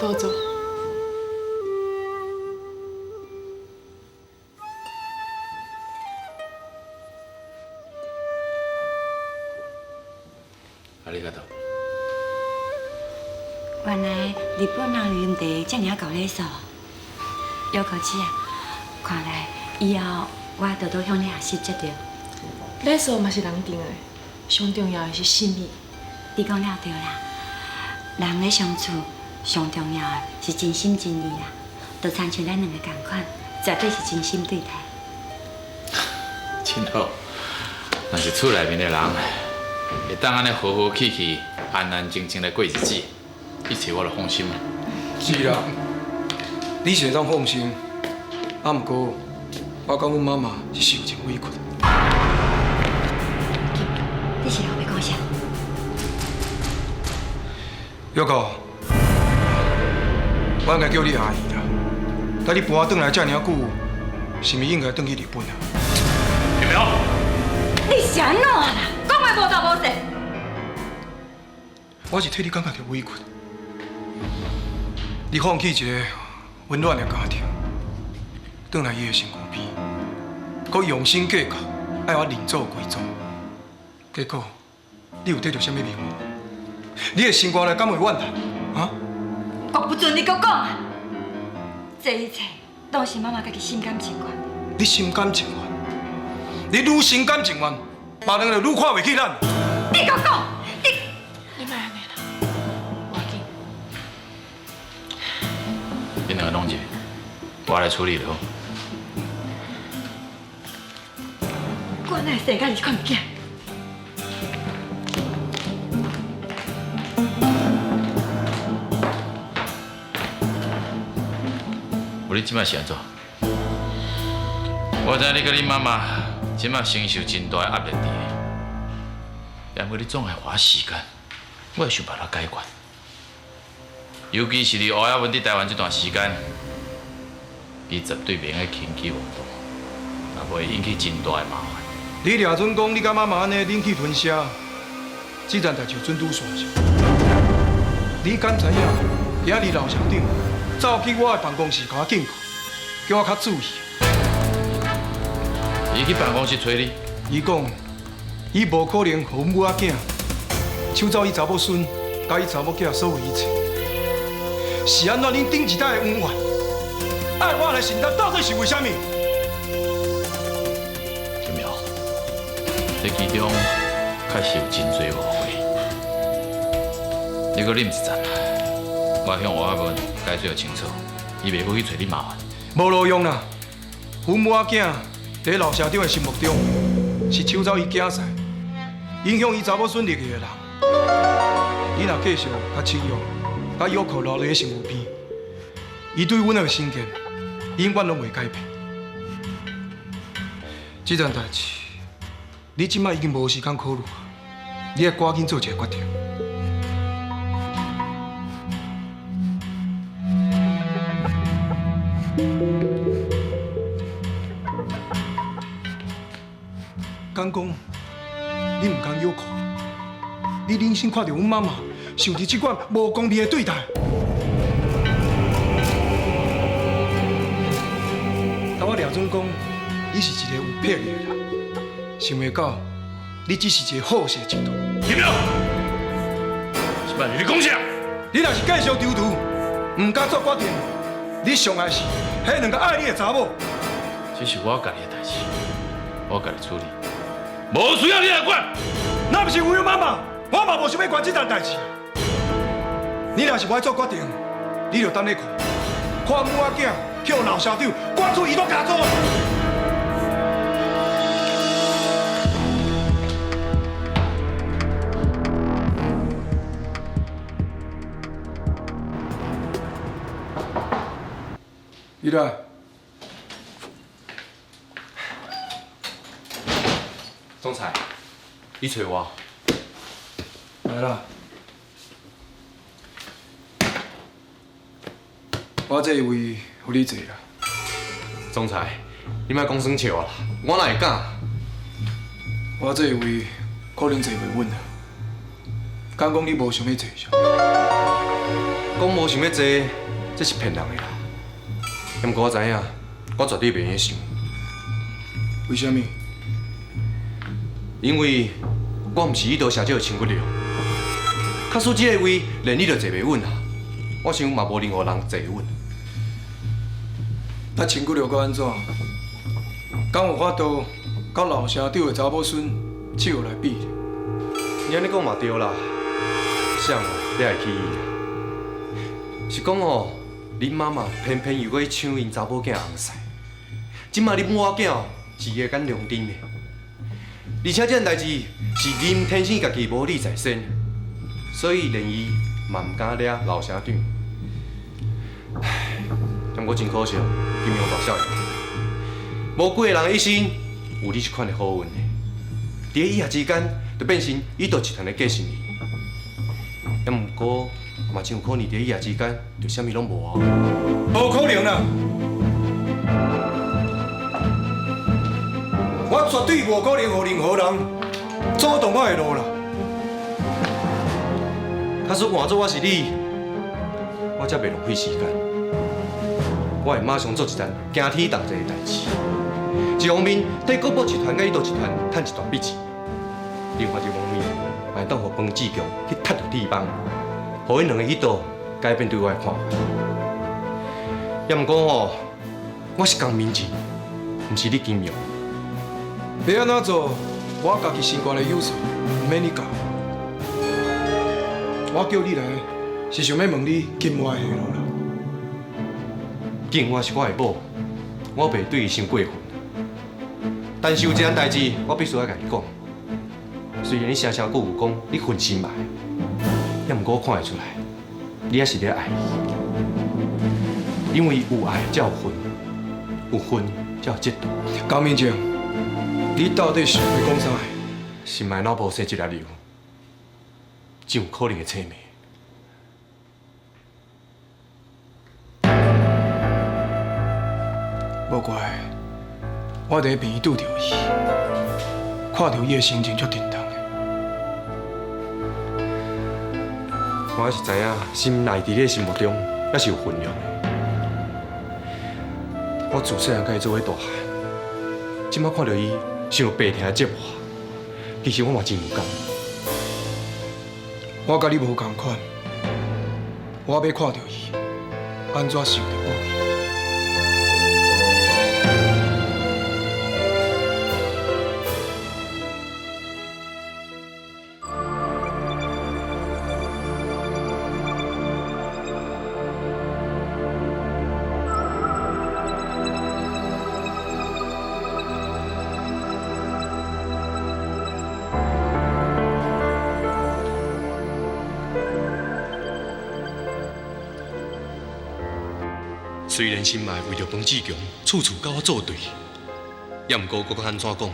多做。ありがとう。原来日本人啉茶这么搞礼数，要求姐啊，看来以后我多多向你学习才对。礼数嘛是人定的，上重要的是心意。你讲了对啦，人咧相处上重要的是真心真意啦，就亲像咱两个同款，绝对是真心对待。真好，若是厝内面的人，会当安尼和和气气、安安静静来过日子，一切我就放心啊。是啦，你是会当放心，啊，毋过我甲阮妈妈是受真委屈。你是后要讲啥？约哥，我应该叫你阿姨啦。等你搬转来遮尔久，是毋是应该转去日本啊？玉苗，你是安怎啦？讲话无道无势。我是替你感觉到委屈。你放弃一个温暖的家庭，转来伊的身躯边，佮用心计较，爱我认祖归宗。结果，你有得到什么名望？你的生活来敢会怨叹？啊？我不准你搁讲啊！这一切都是妈妈家己心甘情愿。你心甘情愿，你愈心甘情愿，别人就愈看袂起咱。你搁讲，你莫安尼啦，无要紧。恁两个拢一个，我来处理就好。我哪会生甲你款物件？你即摆是安怎？我知你甲恁妈妈即摆承受真大的压力伫，但过你总爱花时间，我会想办法解决。尤其是你欧亚文伫台湾这段时间，你绝对袂用轻举妄动，若袂引起真大的麻烦。你俩准讲你甲妈妈安尼忍气吞声，这件代志准拄煞着。你敢知影？今日老乡长走去我的办公室，甲我警告，叫我较注意。伊去办公室找你，伊讲，伊无可能互阮母仔囝抢走伊查某孙，甲伊查某囝所有一切。是安怎恁顶一代的恩怨？爱我来承担，到底是为虾米？金苗，这其中确实有真多误会。你搁忍一阵，我向王阿文解释清楚，伊袂过去找你麻烦。无路用啦！阮母仔囝在老社长的心目中是抢走伊囝婿，影响伊查某孙入去的人。你若继续甲欺辱、甲约束留在身躯边，伊对阮的成见永远拢袂改变。这件代志，你即摆已经无时间考虑啊！你要赶紧做一个决定。敢讲，你唔甘约束，你忍心看到阮妈妈受到这款无公平的对待。但我廖准讲，你是一个有魄力的人，想袂到你只是一个好色之徒。金苗，是摆你讲啥？你若是继续丢毒，唔敢做决定，你上爱是迄两个爱你的查某。这是我家己的代志，我家己处理，无需要你来管。那不是为了妈妈，我嘛无想要管这件代志。你若是不爱做决定，你就等咧看，看母仔囝去互老社长赶出伊都家族。你来。总裁，你找我？来啦！我这一位互你坐啦。总裁，你莫讲耍笑啦，我哪会敢？我这一位可能坐袂稳啦。敢讲你无想要坐上？讲无想要坐，这是骗人的啦。毋过我知影，我绝对袂用想，为什么？因为我毋是伊道社长的亲骨料。卡输这个位，连你都坐袂稳啊！我想嘛无任何人坐稳。那亲骨料该安怎？敢有法度甲老社长的查某孙手来比？你安尼讲嘛对啦，谁你会起伊啊？是讲哦，恁妈妈偏偏又去抢因查某囝红婿，即马恁某仔囝是伊干良丁的，而且这件代志是恁天生家己无理在身，所以连伊嘛毋敢掠老社长。唉，但我真可惜，金庸大少爷，无几个人的一生有你这款的好运的，伫咧一夜之间就变成伊道集团的继承人。也毋过，嘛真有可能伫一夜之间就啥物拢无啊。无可能啦！我绝对无可能互任何人阻挡我的路啦！假使换做我是你，我才袂浪费时间。我会马上做一件惊天动地的代志。一方面替国宝集团甲伊道集团赚一大笔钱，另外一方面，嘛会当互彭志强去踢到地方，互因两个迄道改变对我的看法。也毋过吼，我是江明志，毋是你金庸。要安怎做，我家己身高的优势，毋免你教。我叫你来，是想要问你金我的下落啦。景我是我的某，我袂对伊伤过分。但是有一件代志，我必须要甲你讲。虽然你声声句句讲你分心嘛，也毋过我看会出来，你也是咧爱伊。因为有爱才有分，有分才有嫉妒。江明正，你到底想要讲啥？心内脑部生一粒瘤，真有可能会醒灭。无怪，我伫边拄着伊，看到伊的心情足沉重的。我是知影，心内伫你的心目中也是有分量的。我自细汉甲伊做伙大汉，即摆看到伊想白疼接我，其实我嘛真有感。我甲你无共款，我要看到伊，安怎受得了伊？虽然心内为着彭志强，处处甲我作对，也毋过我安怎讲，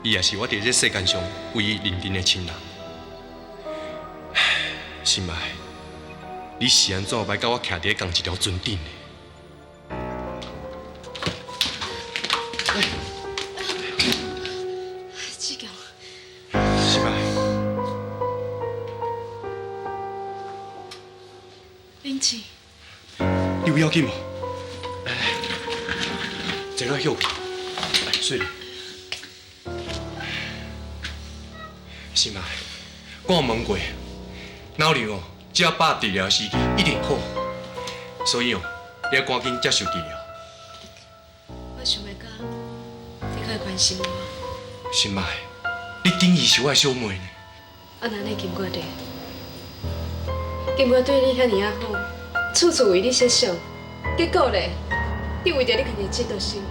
伊也是我伫这世间上唯一认真的亲人。唉，心内，你是安怎歹甲我徛伫同一条船顶的？志强，心内，林志，你有要紧无？坐落休息，来睡咧。心内，我有问过，脑瘤哦，只要把治疗时机一定好，所以哦，你要赶紧接受治疗。我想要甲你较关心我。心内，你等于是我的小妹呢。啊，那你金哥弟，金哥对你遐尔啊好，处处为你设想，结果咧，你为着你家己嫉妒心，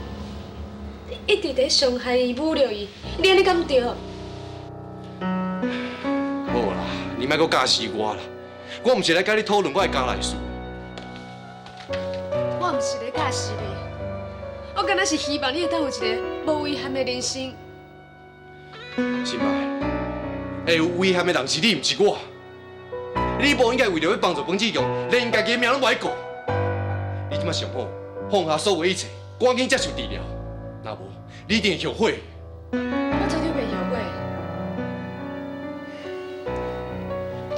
一直在伤害伊、侮辱伊，你安尼敢对？好啦，你莫阁教死我啦！我毋是来甲你讨论我的家内事。我毋是咧教死你，我敢若是希望你会当有一个无遗憾的人生。心内，会有遗憾的人是你，毋是我。你无应该为着要帮助彭志强，连家己的命拢袂顾。你即马上好，放下所有一切，赶紧接受治疗。若无，你一定会后悔。我绝对袂后悔。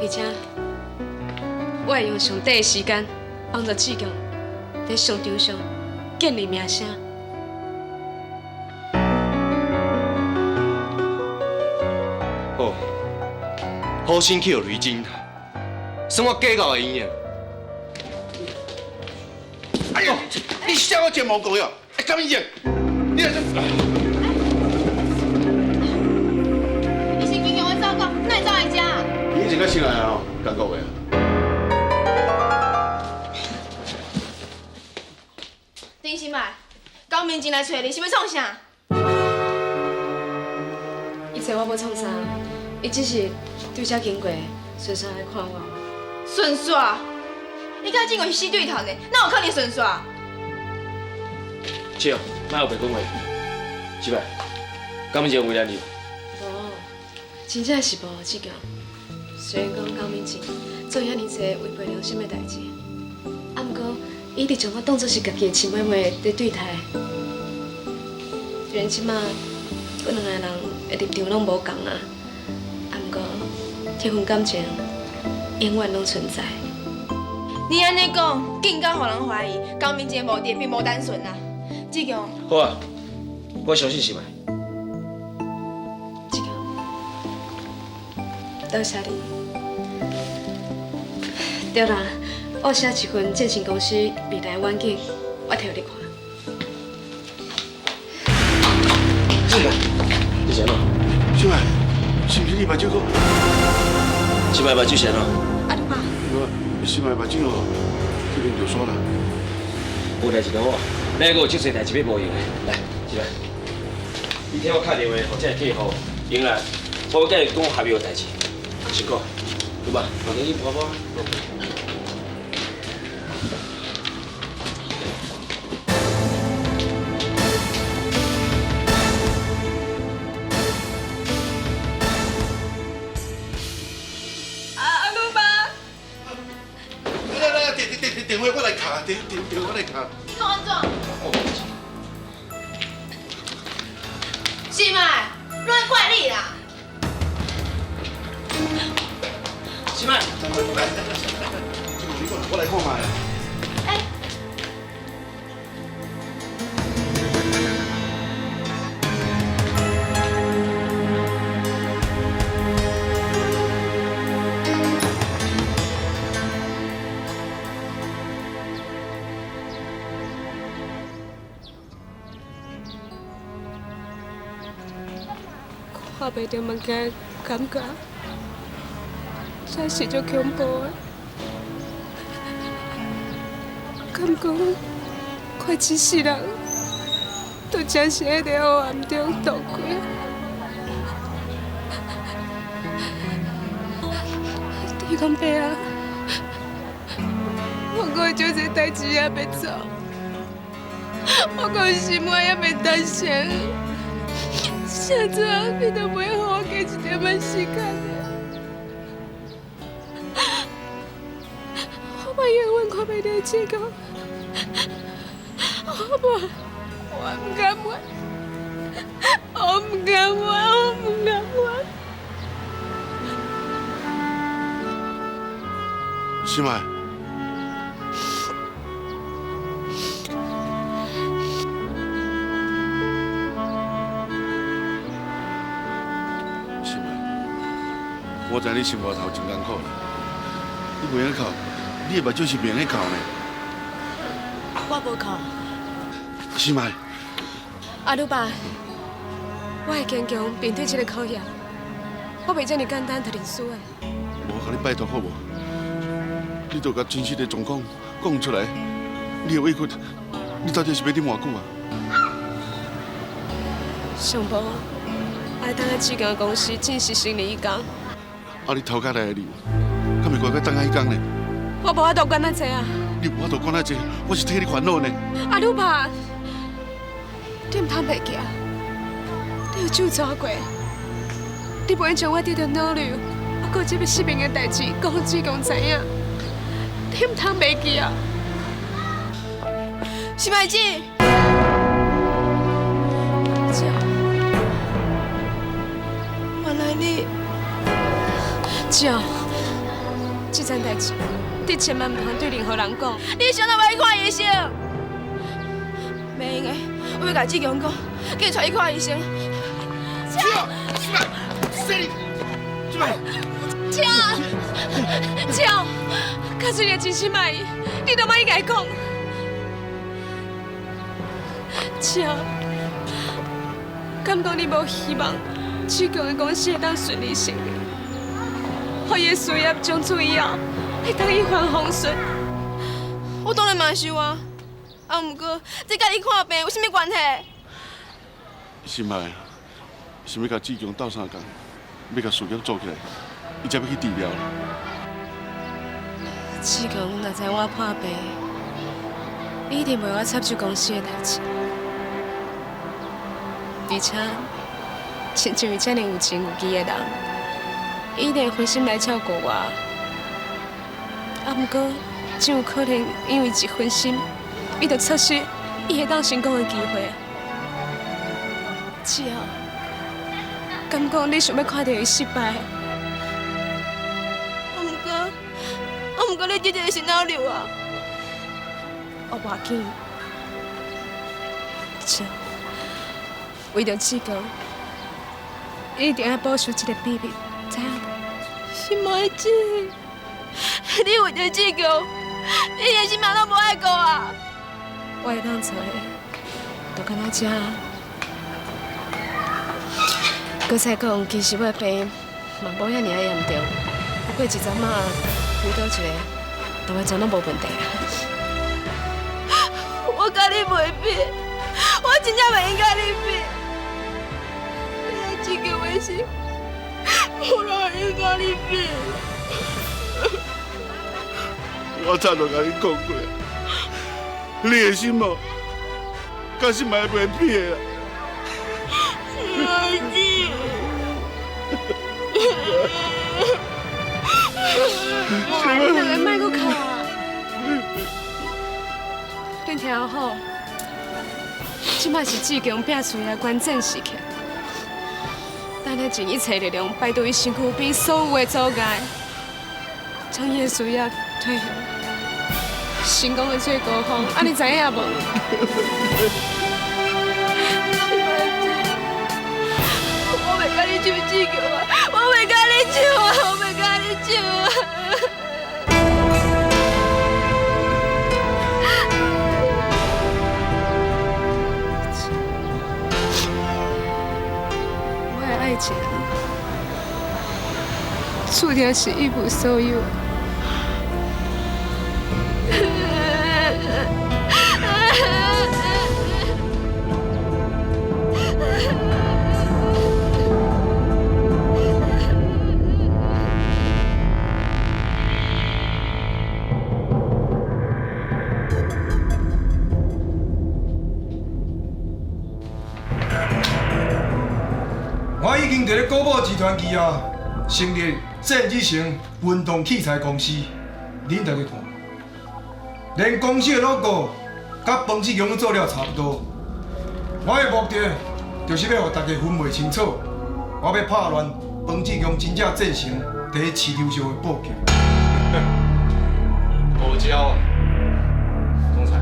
而且，我会用上短的时间帮助志强在商场上建立名声。好，好心去有雷金，算我计较的伊呢。哎呀，你笑我睫毛膏哟！哎，干物事？你来这。你是经常会走讲，哪会走来遮？你真个醒来啊？敢讲话啊？林心麦，高明进来找你，是要创啥？伊找我要创啥？伊只是对遮经过，顺顺来看我。顺煞？你甲进过是死对头呢，哪有可能顺煞？姐，莫有白讲话。是吧？高明姐为了你。无，真正是无志强。虽然讲高明静做遐尼济违背良心的代志，啊，毋过伊一直将我当作是家己的亲妹妹在对待。虽然即马阮两个人的立场拢无共啊，啊，毋过这份感情永远拢存在。你安尼讲，更加互人怀疑高明杰目的并无单纯啊。志强，好啊，我相信是麦。志强，多谢你。对啦，我写一份建成公司未来远景，我摕互你看。你先咯。小妹，是毋是你目睭个？是麦目睭先咯。啊，你爸。小妹目睭哦，这边就煞啦。有代志就好，咱还阁有这侪代志要无用的。来，是麦。你听我打电话，或者客户，用来，我要甲伊讲合约的代志。辛苦，有吧？房间你搬搬。来，电话我来卡，电话我来卡。你讲安怎？是麦，乱怪你啦！是麦。我来看卖。哎，看袂到物件感觉，真是足恐怖的。敢讲，快一世人，都真是喺个黑暗中度过。你讲爸啊，我还有足侪代志也要做，我还有心肝也未达成。现在你都袂互我加一点仔时间呢？我永远看袂到这个，我唔敢玩，我唔敢玩，我唔敢玩。小妹，小妹，我知你心外头真艰苦啦，你袂晓哭，你的目睭是免咧哭呢。我无哭。小妹，阿鲁爸，我会坚强面对这个考验，我袂这么简单就认输的。我甲你拜托好无？你就甲真实的状况讲出来，你的委屈，你到底是要忍偌久啊？上无，爱等下志强公司正式成立一天。啊，你头壳来的理由，敢袂乖乖等下迄天呢？我无法度管那济啊！你无法度管那济，我是替你烦恼呢。阿鲁爸，你唔通袂记啊！你有酒抓过，你不会将我得到努力，我过这要失明的代志，讲互志强知影。你唔通袂记啊！是麦姐，姐，原来你，姐，这件代志，你千万唔通对任何人讲。你想到我去看医生？袂用的，我要甲志强讲，叫伊带去看医生。超，假使你真心爱伊，你都莫去甲伊讲。超，敢讲你无希望志强的公司会当顺利成立，互伊的事业从此以后会当一帆风顺？我当然嘛是啊，毋过这甲你看病有啥物关系？心爱，想要甲志强斗相共，要甲事业做起来，伊才要去治疗。志强若知我破病，伊一定袂我插手公司的代志。而且，亲像伊遮尔有情有义的人，伊一定会分心来照顾我。啊，毋过，真有可能因为一分心，伊就错失伊会当成功的机会。只要，敢讲你想要看到伊失败？毋过你这个是哪流啊？我无要紧，只为着志强，一定要保守这个秘密，知影无？心爱姐，你为着志强，你连心嘛都无爱顾啊！我会当做的，就敢若这。搁再讲，其实我的病嘛无遐尔啊严重，不过一阵仔遇到一个，就会全拢无问题啊。我甲你袂比，我真正袂应甲你比。你爱志强的心，我哪会应甲你比？我早就甲你讲过，你的心哦，甲心爱袂比的啦。心爱姐。两个莫搁哭啊！恁听好，即摆是志强拼事业关键时刻，咱要尽一切力量摆脱伊身躯边所有的阻碍，将伊的事业推向成功的最高峰。啊，你知影无？我袂甲你唱志强啊！我袂甲你唱啊！我袂甲你唱啊！我的爱情注定是一无所有。我已经伫咧高宝集团旗下成立郑志成运动器材公司，恁大家看，连公司的 logo 甲彭志强做了差不多。我的目的就是要互大家分袂清楚，我要拍乱彭志强真正制成伫市场上的布局。高招啊！总裁，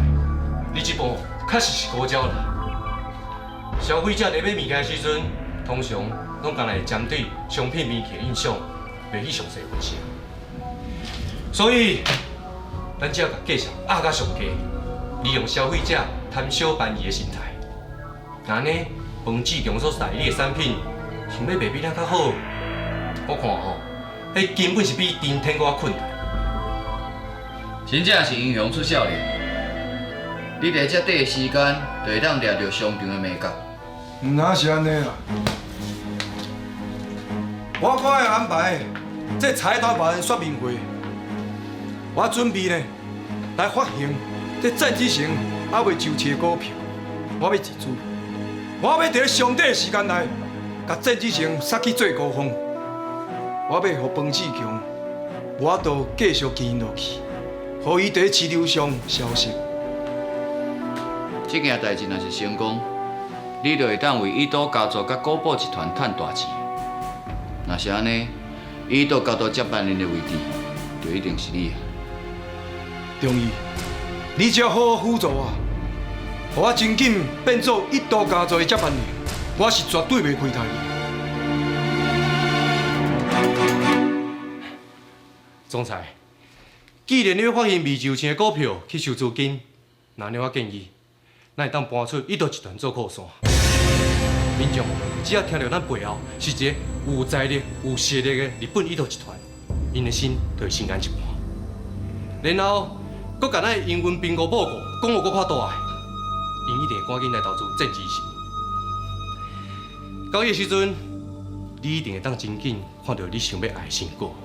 你这步确实是高招啦。消费者伫买物件的时阵，通常拢干来针对商品面的印象，袂去详细分析。所以，咱只要甲价钱压甲上低，利用消费者贪小便宜的心态。那呢，彭志强所代理的产品，想要卖比咱较好，我看吼，迄根本是比登天搁较困难。真正是英雄出少年，你伫遮短的时间，就会当抓到商场的美感。哪是安尼啦？我可会安排这彩头版说明会，我准备呢来发行这郑志成还未就齐的股票，我要自主，我要伫上短的时间内，甲郑志成杀去最高峰，我要互彭志强无法度继续经营落去，互伊伫市场上消失。这件代志若是成功，你就会当为伊都家族甲古堡集团赚大钱。若是安尼，伊都家族接班人的位置，就一定是你啊。中医，你只要好好辅助我，互我真紧变做一都家族的接班人，我是绝对袂亏待你。总裁，既然你要发现未就成的股票去收资金，那我建议，咱会当搬出一道集团做靠山。民众只要听到咱背后是一个有财力、有实力的日本一道集团，因的心就会心安一半。然后，搁甲咱的英文bingo报告讲得搁较大个，因一定会赶紧来投资郑志成。到迄个时阵，你一定会当真紧看到你想要爱的成果。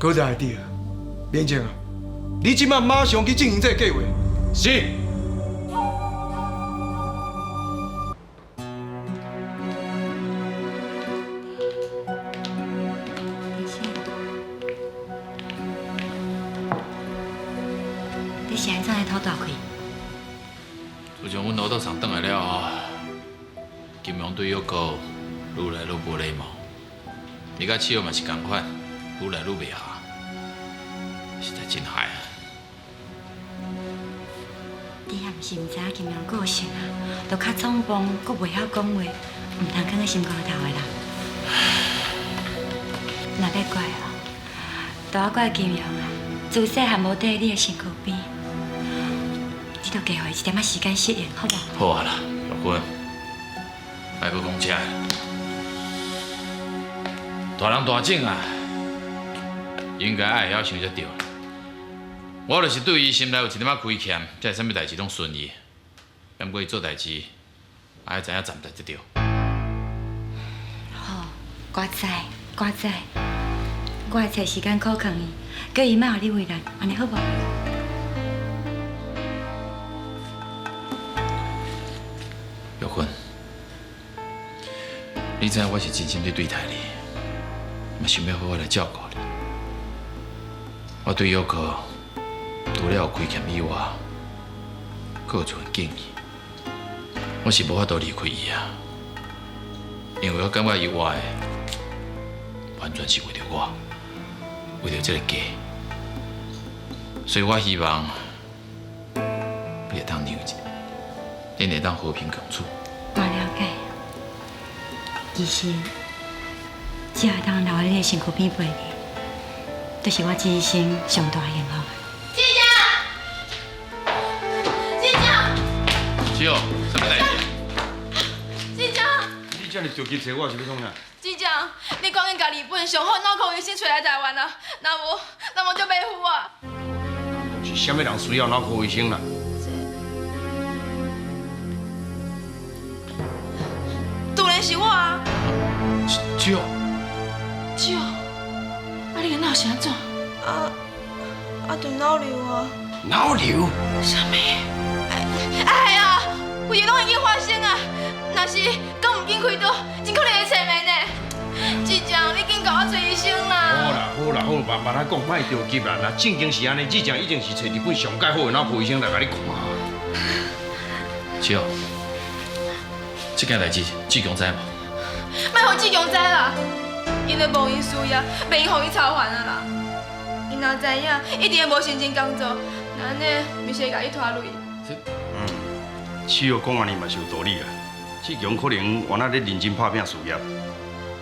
好在会对啊，连正啊，你即摆马上去进行这个计划。是。你是安怎来偷大开？自从阮老道上转来了后，金庸对小哥愈来愈无礼貌，伊甲七号嘛是同款，愈来愈袂合，实在真害啊！你也毋是毋知影金庸个性啊，都较冲动，阁袂晓讲话，毋通放在心肝头的啦。若要怪哦，都要怪金庸啊，自细汉无伫你的身躯边，你著加互伊一点仔时间适应，好无？好啊啦，玉芬，莫阁讲遮，大人大种啊，应该爱会晓想才对。我就是对伊心内有一点仔亏欠，才会啥物代志拢顺意。不过伊做代志，爱知影站在才对。好，我知，我会找时间考劝伊，叫伊莫互你为难，安尼好无？玉芬，你知影我是真心在对待你，嘛想要好好来照顾你。我对小哥除了有亏欠以外，佫有一份敬意。我是无法度离开伊啊，因为我感觉伊活的完全是为着我，为着这个家，所以我希望你会当让一下，恁会当和平共处。我了解，其实只要当留在你的身躯边陪你，就是我一生上大的幸福。七号，什么代志？志强，你这么着急找我是要创啥？志强，你赶紧甲日本上好脑壳医生找来台湾啊！若无就袂赴啊！是啥物人需要脑科医生啦？当然是我啊！七号，舅，你个脑是安怎？就脑瘤啊！脑瘤？啥物？哎呀，有嘢拢已经发生啊！若是讲唔紧开刀，真可能会切面呢。志强，你紧甲我找医生啦！好啦，慢慢讲，莫着急啦。若正经是安尼，志强已经是找日本上介好的脑科医生来甲你看。七号，这件代志志强知无？莫互志强知啦，因为无因需要，袂用互伊操烦啊啦。伊若知影，一定会无认真工作，那安尼咪是会甲伊拖累。七号讲安尼嘛是有道理啦。志强可能原来咧认真打拼事业，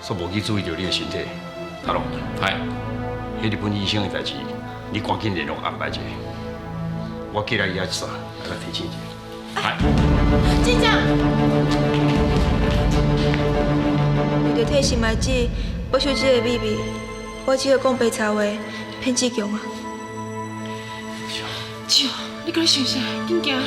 煞无去注意到你的身体。阿龙，嗨，迄日本医生的代志，你赶紧联络安排一下。我寄来伊遐一撮，来甲提醒一下。嗨，志强，为着替心爱子保守这个秘密，我只好讲白茶话骗志强啊。舅，你搁咧想啥？紧行。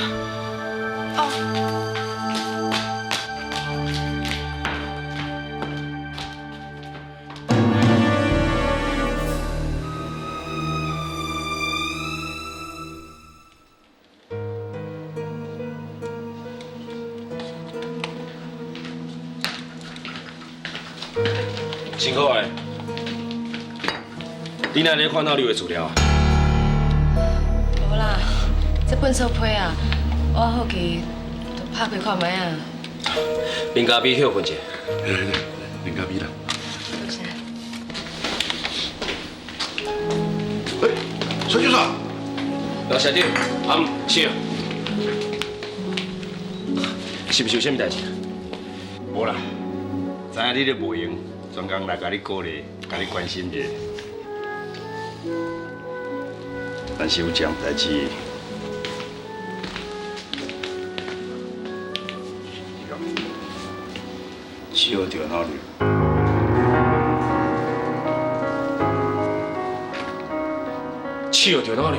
辛苦诶！你哪咧看脑瘤的资料啊？无啦，这本册批啊，我好奇就拍开看卖啊。林家碧休困者。来，林家碧啦。多谢。哎，陈局长，老社长，是啊，是不是有啥物代志？无啦，知影你咧无闲，专工来甲你鼓励，甲你关心者。但是有一样代志，笑着哪里？笑着哪里？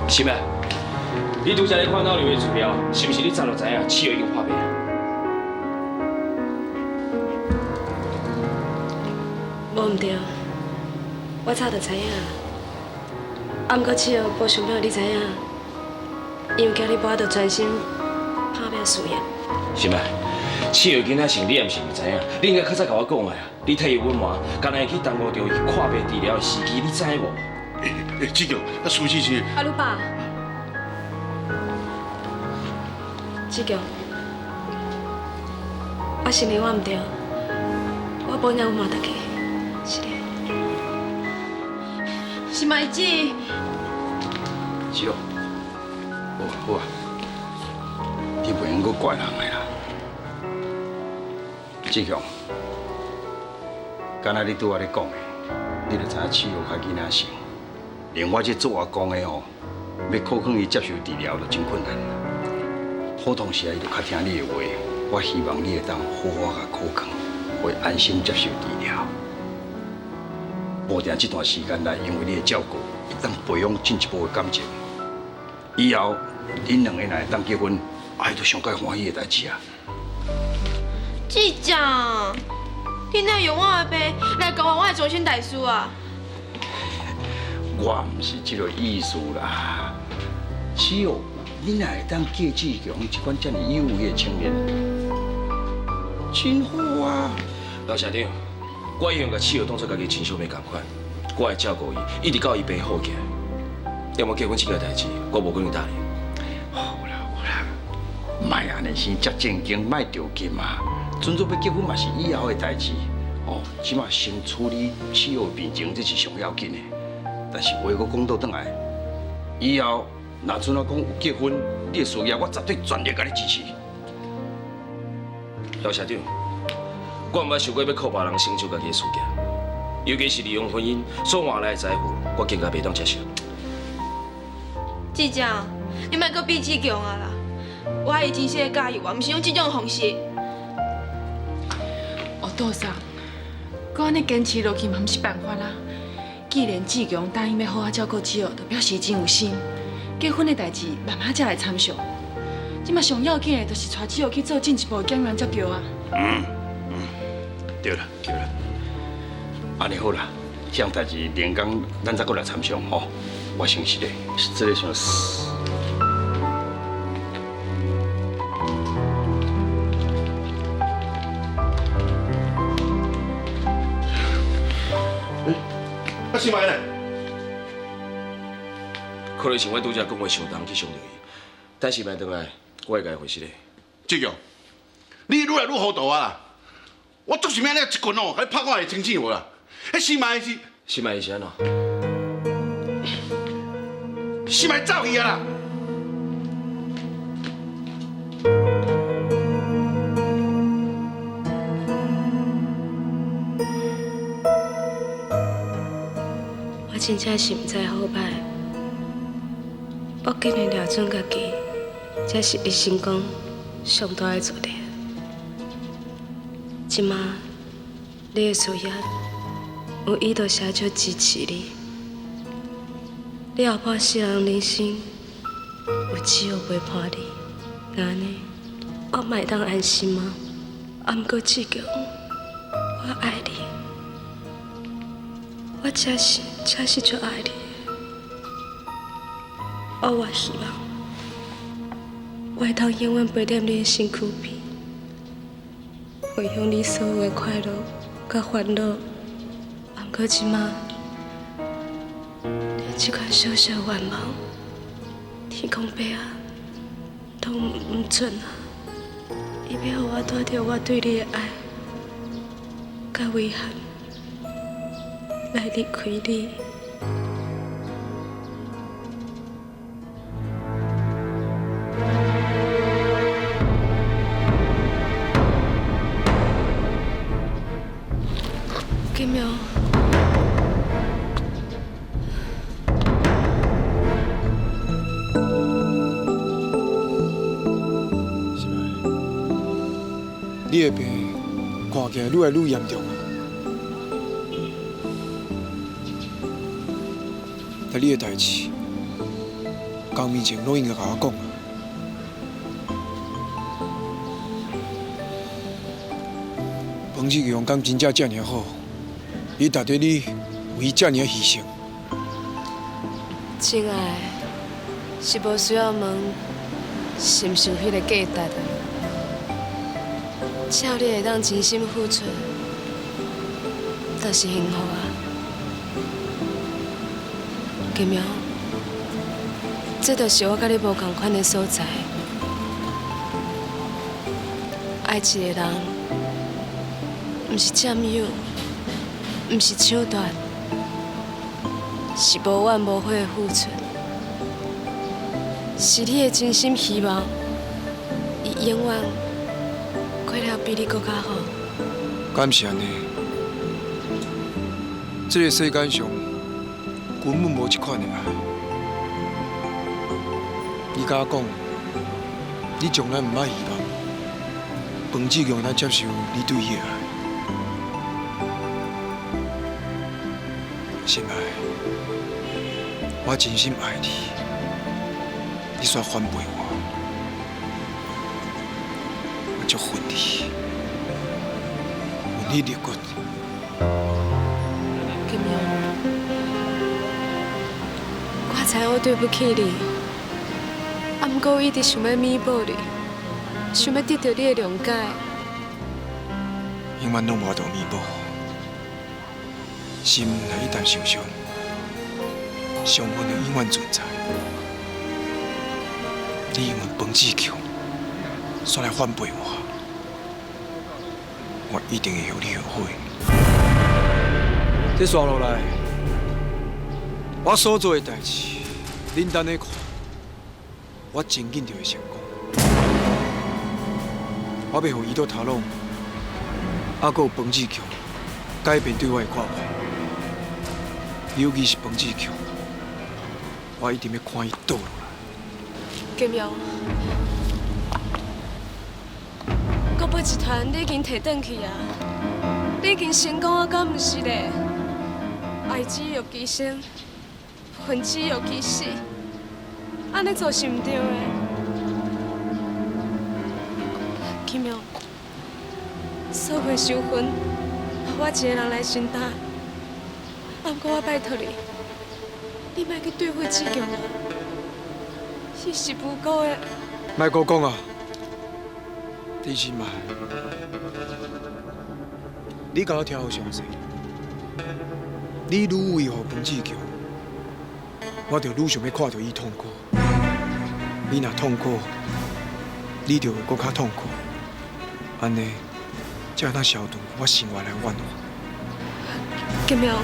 是咩？你拄则咧看哪里的资料，是不是你早就知影气已经破病？无毋对，我早就知影。啊，毋过只要无想到你知影，因为今日我着专心拍拼事业。是咩？气儿囡仔是你也毋是毋知影，你应该较早甲我讲的啊！你替伊隐瞒，干那会去耽误着伊看病治疗的时机，你知无？志强，啊，事实是，啊，你爸，志强，我承认我毋对，我保养有骂大家，是的。是咪子？是哦，好啊，你袂用阁怪人的啦。志强，敢若你拄仔咧讲的，你就知影气候较囡仔性，连我这做阿公的哦，要靠劝伊接受治疗就真困难。好同时啊，伊就较听你的话，我希望你会当好好甲靠劝，会安心接受治疗。无定这段时间内，因为你的照顾，会当培养进一步的感情。以后恁两个若会当结婚，哎，就上界欢喜的代志啊！志长，你哪用我的病来教我的终身大事啊？我毋是这个意思啦，只有你若会当嫁志强这款这么有为的青年，真好啊！老社长，我以后甲气儿当作家己亲小妹同款，我会照顾伊，一直到伊病好起来。要么结婚这个代志，我无可能答应。好啦，莫安尼先接正经，莫着急嘛。准做要结婚嘛是以后的代志，哦，起码先处理气候病情，这是上要紧的。但是话搁讲倒转来，以后若准我讲有结婚，你的事业我绝对全力甲你支持。老社长，我毋捌想过要靠别人成就家己的事业，尤其是利用婚姻所换来的财富，我更加袂当接受。志长，你莫搁比志强啊啦！我爱伊真心的介意我，毋是用这种方式。杜桑，搁安尼坚持落去嘛，毋是办法啦。既然志强答应要好好照顾志豪，就表示真有心。结婚的代志慢慢才来参详。即马上要紧的，就是带志豪去做进一步的检验才对啊。对了，安尼好啦，这样代志连工咱再过来参详吼。我先是咧，这个像是。啊，是咪咧？可能是我拄则讲话上重去伤着伊，但是卖倒来，我会甲伊回息的。志强，你愈来愈糊涂啊啦！我做啥物你一棍哦，还拍我的清醒无啦？迄是咪是？是咪是安怎？是咪走去啊啦？我真正是毋知好歹，我竟然抓准家己，才是一生中上大的错题。即马你的事业有伊就写就支持你，你后半世人人生有只有陪伴你，安尼我嘛当安心吗？啊，毋过志强，我爱你。我真是足爱你，我希望我会当永远陪在你的身躯边，分享你所有的快乐甲烦恼。不过即马，连这款小小愿望，天公伯啊，都唔准啊！伊要互我带着我对你的爱，甲遗憾。来离开你。金苗，是咪？你的病看起来愈来愈严重啊！但你的代志，江面前拢应该甲我讲啊。彭志强敢真正遮尔好？伊值得你为遮尔牺牲？亲爱，是无需要问，是毋是有迄个价值啊？只要你会当真心付出，就是幸福啊！金苗，这就是我甲你无同款的所在。爱一个人，毋是占有，毋是抢夺，是无怨无悔的付出，是你的真心希望，伊永远过了比你搁较好。敢是安尼？这个世间上根本无这款的爱。你甲我讲，你从来毋捌希望彭志强来接受你对伊的爱。心爱，我真心爱你，你煞反背我，我足恨你，恨你入骨。金苗，我知我对不起你，啊，不过我一直想要弥补你，想要得到你的谅解。永远拢无法度弥补，心若一旦受伤，伤痕就永远存在。你因为彭志强，煞来反背我，我一定会让你后悔。这刷落来，我所做的代志，恁等下看，我真紧就会成功。我要互伊倒头脑，还佫有彭志强改变对我的看法，尤其是彭志强，我一定要看伊倒落来。金苗，国宝集团你已经摕转去啊，你已经成功啊，敢毋是咧？爱之欲其生，恨之欲其死，安尼做是毋对的。金苗，所有受分，我一个人来承担。啊，不过我拜托你，你莫去对付志强啊，伊是无辜的。莫搁讲啊，真心嘛，你甲我听好详细。你愈维护彭志强，我就愈想要看到伊痛苦。你若痛苦，你就会搁较痛苦。安尼，才会当消除我心外来怨恨。金苗，わ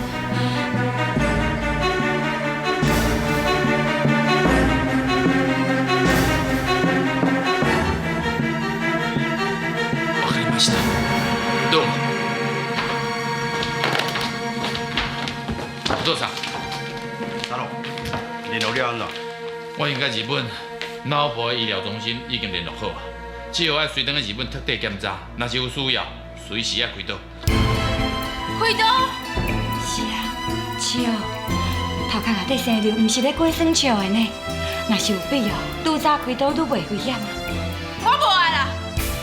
かりました。どうも。お父さん。阿龙，联络了安怎？我应该日本脑部的医疗中心已经联络好啊，只要爱随登去日本特地检查，若是有需要，随时啊开刀。开刀？是啊，笑，头壳内底生瘤，毋是咧过算笑的呢。若是有必要，愈早开刀愈袂危险啊。我无爱啦，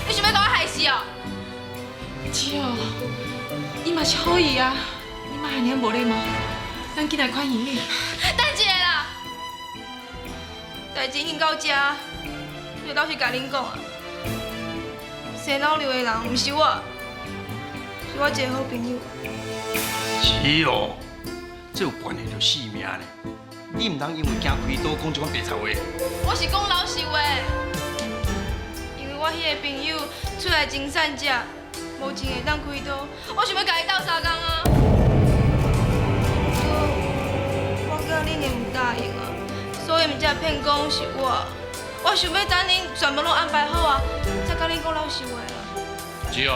你想要甲我害死哦？只哦，伊嘛是好意啊，你莫安尼无礼貌，咱进来看医院。等一下啦，代志已经到这，就老实甲恁讲啊，生脑瘤的人毋是我，是我一个好朋友。是哦，这有关系到性命呢。你唔通因为惊开刀讲这款白贼话。我是讲老实话，因为我迄个朋友出来真善者，无钱会当开刀，我想要甲伊斗相共啊。恁的唔答应啊，所以毋才骗讲是我。我想要等恁全部拢安排好啊，才甲恁讲老实话啊。只有，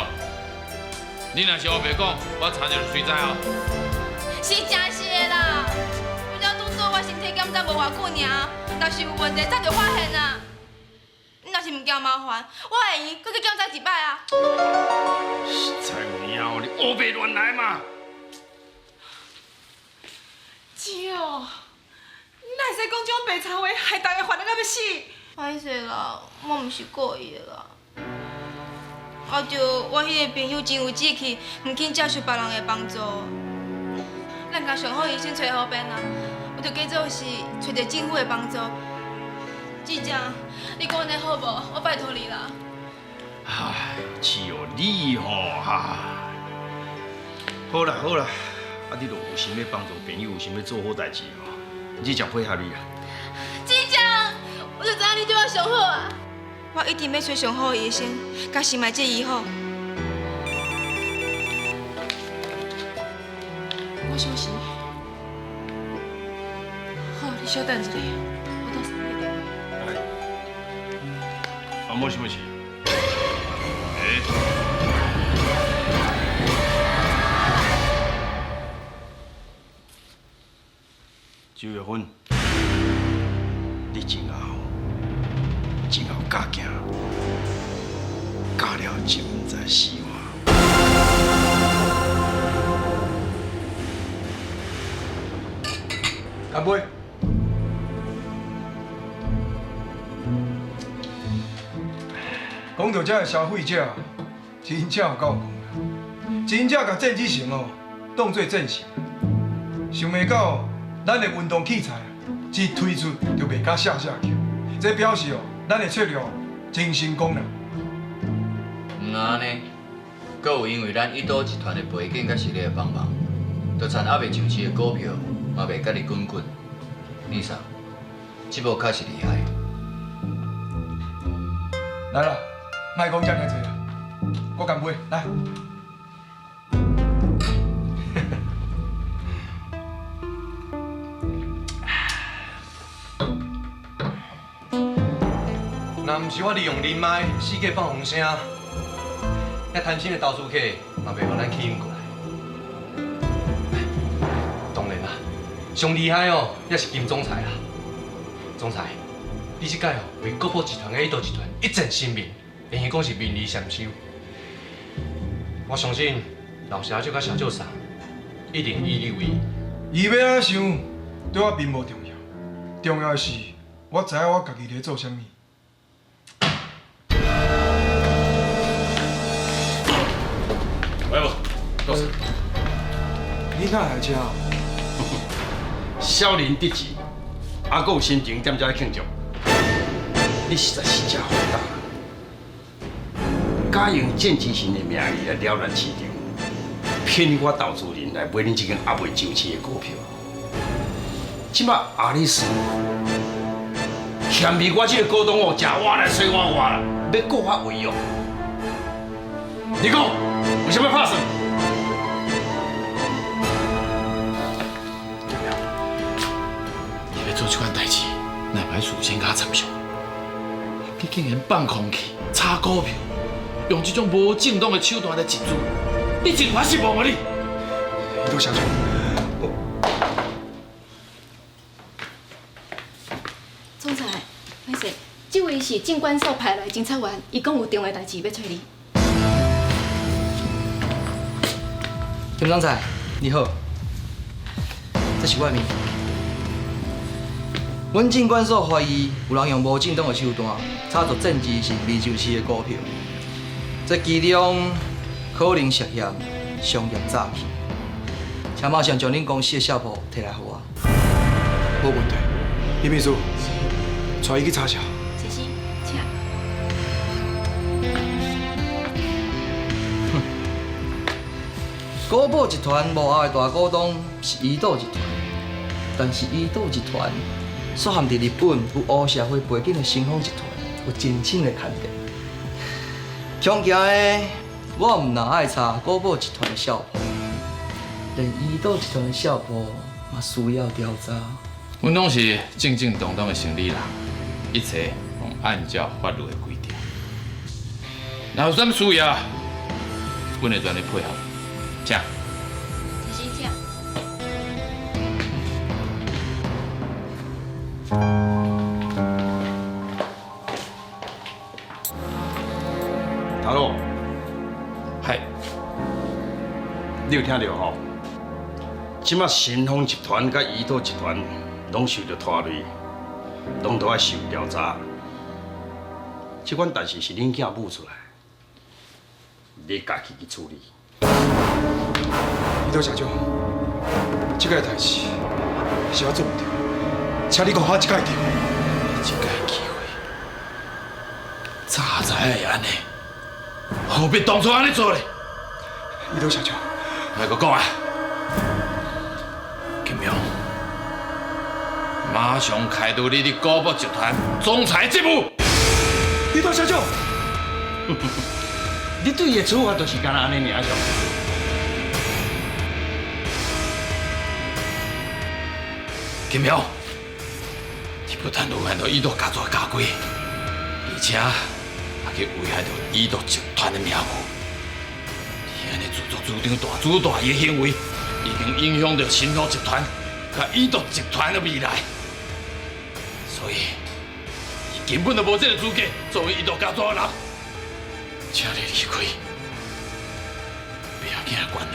你若是黑白讲，我查着谁知哦。是真是的啦，我只拄做我身体检查无偌久尔，若是有问题早就发现啊。你若是毋惊麻烦，我会用搁去检查一摆啊。实在有影，你黑白乱来嘛！姐哦，你哪会使讲这种白差话，害大家烦到要死？歹势啦，我毋是故意的啦。啊，就我迄个朋友真有志气，唔肯接受别人的帮助。咱甲上好医生找好边啊，我就假做是找着政府的帮助。姐姐，你讲安尼好无？我拜托你啦。唉，只有你吼哈。好啦好啦，啊你若有心要帮助朋友，有心要做好代志吼，日常配合你啦。姐姐，我就知影你对我上好啊。我一定要找上好的医生，甲心脉这医好。我休息。好，你稍等一下，我到3点。啊，もしもし。周月芬，你真好，真好嫁囝，嫁了真唔知死活。干杯！讲到这消费者，真正有够讲，真正甲电子城哦当作正常。想袂到咱的运动器材一推出就卖甲下去，这表示哦咱的策略真成功啦。唔安尼，阁有因为咱一岛集团的背景甲实力的帮忙，就趁还未上市的股票嘛袂甲你滚滚。李嫂，这步确实厉害。来啦，莫讲遮尔济啦，我干杯，来。若毋是我利用人脉世界放风声，遐贪心的投资客嘛袂互咱吸引过来。当然啦，上厉害哦，也是金总裁啦。总裁，你即届哦为国宝集团的一岛集团一战成名，等于讲是名利双收。我相信老社长甲小舅嫂一定以你为义。伊要安怎想，对我并无重要，重要的是我知影我家己咧做啥物。喂无，到时你哪来遮？少年得志，还阁有心情踮遮来庆祝，你实在是真好大。假用见之神的名义来了然市场，骗我投资人来买恁这间还未上市的股票。即摆阿里斯嫌弃我这个股东哦，食我来洗我啦，要告我违约。你讲为什么要拍算？你要做这款代志，哪歹事先甲参详？你竟然放空去炒股票，用这种无正当的手段来集资，你真发失望啊你！杜小姐，总裁，歹势，这位是证管所派来的侦查员，伊讲有重要代志要找你。金总裁，你好，这是我的名。阮证管所怀疑有人用无正当的手段炒作政治是未上市的股票，这其中可能涉嫌商业诈骗，请马上将恁公司的小铺摕来给我。无问题。李秘书，带伊去查查。谢谢，请。国宝集团幕后的大股东是怡岛集团，但是怡岛集团所含伫日本有黑社会背景的新丰集团有真正的牵连。恐惊的，我唔但爱查国宝集团的小铺，连怡岛集团的小铺嘛需要调查。阮拢是正正当当的生理人，一切拢按照法律的规定。若有啥物需要，阮会全力配合。请。谢谢请。头路，嗨，你有听到吼？即马新丰集团甲怡岛集团拢受到拖累，拢都要受调查。即款代志是恁囝母出来，你家己去处理。伊岛社长，即个代志是我做唔到，请你给我一届机会。一届机会，早知会安尼，何必当初安尼做咧？伊岛社长，来个讲啊！金明，马上开除你的高博集团总裁职务。伊岛社长，你对伊的处罚就是干那安尼尔上。金明，你不但违反到伊岛家族的家规，而且还去危害到伊岛集团的名誉。你安尼自作主张、大主大意的行为，已经影响到新丰集团甲伊岛集团的未来。所以，你根本就无这个资格作为伊岛家族的人，请你离开，不要跟他关系，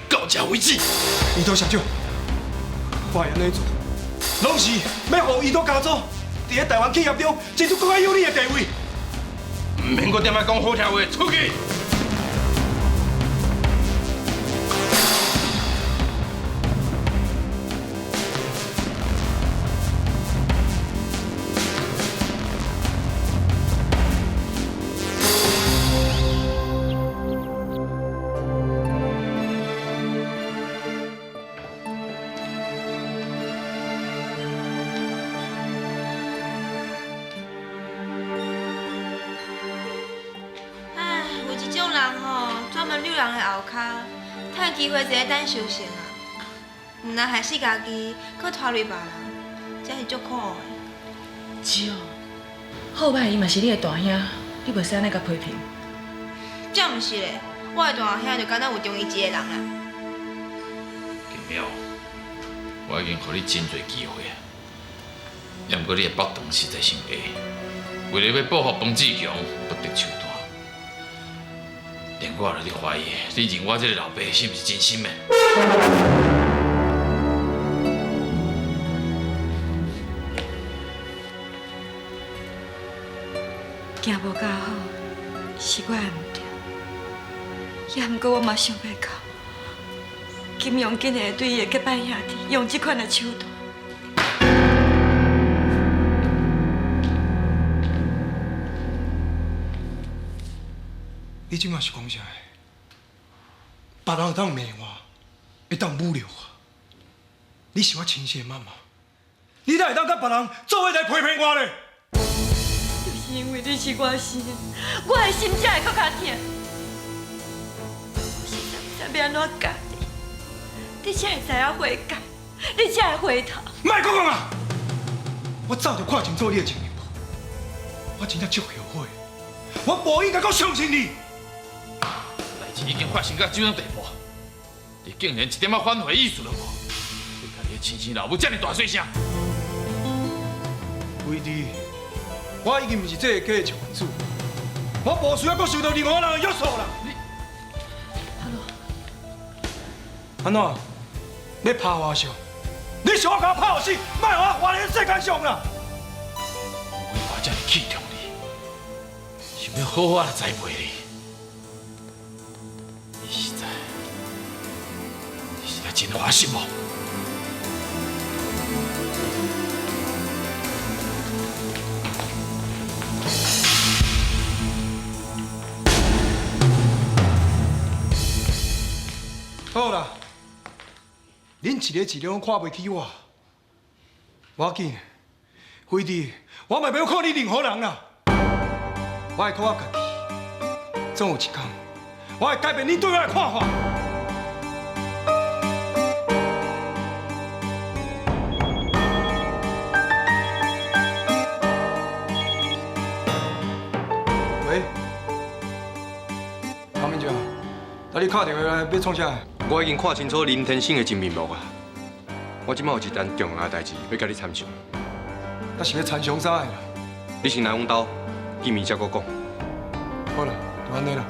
到这为止。伊岛社长，我会安尼做，拢是要互伊岛家族伫咧台湾企业中争取更加有利的地位。唔免搁点仔讲好听话，出去！趁机会一个等修行啊，唔能害死家己，搁拖累别人，真是足苦的。是哦，好歹伊嘛是你的大兄，你袂使安尼甲批评。这毋是咧，我的大兄就敢若有中意一个人啦。金苗，我已经给你真侪机会啊，要毋过你的北肠实在是硬，为了要报复彭志强，不得手段。连我都咧怀疑，你认我这个老爸是毋是真心的？行无教好，是我的唔对。也毋过我嘛想袂到，金庸竟然会对伊的结拜兄弟用这款的手段。你即马是讲啥？别人会当骂我，会当侮辱我。你是我亲生的妈妈，你哪会当甲别人做伙来批评我呢？就是因为你是我生的，我的心才会搁较痛。我实在不知要安怎教你，你才会知影悔改，你才会回头。莫讲啊！我早就看清楚你的真面目，我真正足后悔，我无应该搁相信你。代志已经发生到这种地步，你竟然一点仔反悔意思都无，你甲你的亲生老母这么大细声。威弟，我已经不是这个家的一份子，我无需要搁受到任何人的约束啦。安怎？你拍我上？你想我甲我拍死，莫让我活在世界上啦！为我这么器重你，想要好好的栽培你。你实在真花心无？好啦，恁一个一个拢看袂起我，无要紧，辉弟，我嘛袂要靠你任何人啦，我会靠我家己，总有一天，我会改变你对我的看法。啊，你打电话来要创啥？我已经看清楚林天生的真面目啊！我即摆有一单重要的代志要甲你参详。那是要参详啥的啦？你先来阮兜，见面才搁讲。好啦，就安尼啦。